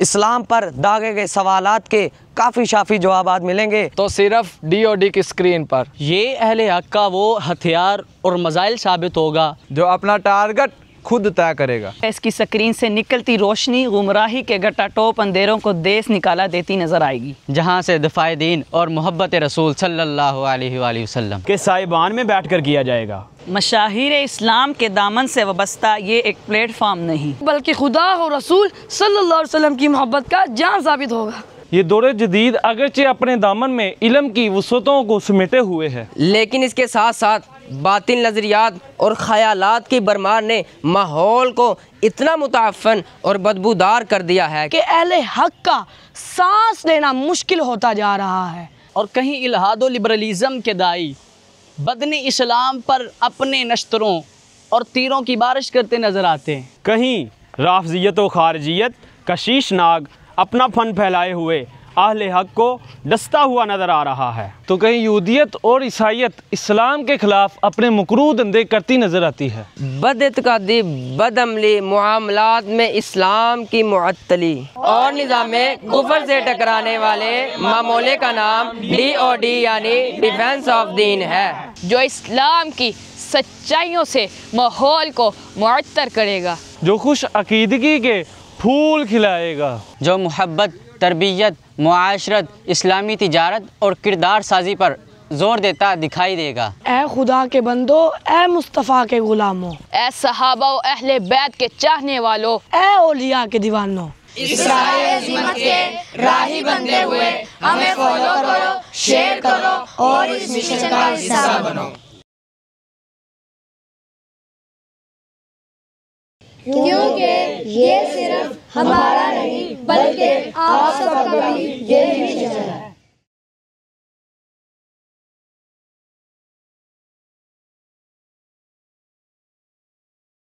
इस्लाम पर दागे गए सवालात के काफ़ी शाफी जवाबात मिलेंगे। तो सिर्फ DOD की स्क्रीन पर ये अहले हक का वो हथियार और मज़ाइल साबित होगा जो अपना टारगेट खुद तय करेगा। इसकी स्क्रीन से निकलती रोशनी गुमराही के गट्टाटोप अंधेरों को देश निकाला देती नजर आएगी, जहाँ से दफ़ाए दीन और मोहब्बत रसूल सल्लल्लाहु अलैहि वसल्लम के साहिबान में बैठकर किया जाएगा। मशाहिर इस्लाम के दामन से वाबस्ता ये एक प्लेटफॉर्म नहीं बल्कि खुदा और रसूल सल्लल्लाहु अलैहि वसल्लम की मोहब्बत का जान साबित होगा। ये दौरे जदीद अगरचे अपने दामन में इल्म की वसअतों को समेटे हुए है, लेकिन इसके साथ साथ बातिल नज़रियात और ख़यालात की बरमार ने माहौल को इतना मुताफ़न और बदबूदार कर दिया है कि अहले हक का सांस लेना मुश्किल होता जा रहा है। और कहीं इल्हाद व लिबरलिज़म के दाई बदनी इस्लाम पर अपने नश्तरों और तीरों की बारिश करते नज़र आते हैं। कहीं राफजियत व खारजियत कशीश नाग अपना फन फैलाए हुए अहले हक को डसता हुआ नज़र आ रहा है, तो कहीं यहूदियत और ईसाइयत इस्लाम के ख़िलाफ़ अपने मकरू धंधे करती नज़र आती है। बदअतकादी बदअमली मामलात में इस्लाम की मुअत्तली और निज़ामे कुफर से टकराने वाले मामूले का नाम DOD यानी डिफेंस ऑफ दीन है, जो इस्लाम की सच्चाइयों से माहौल को मुअत्तर करेगा, जो खुश अकीदगी के फूल खिलाएगा, जो मोहब्बत, तरबियत, मुआशरत, इस्लामी तिजारत और किरदार साजी पर जोर देता दिखाई देगा। ए खुदा के बंदो, ए मुस्तफ़ा के गुलामों, ए सहाबा व अहले बैत के चाहने वालों, ए औलिया के दीवानों, इस्राएल के राही बनते हुए हमें फॉलो करो, शेयर करो और इस मिशन का हिस्सा बनो। क्योंकि ये सिर्फ हमारा नहीं बल्कि आप सबका भी ये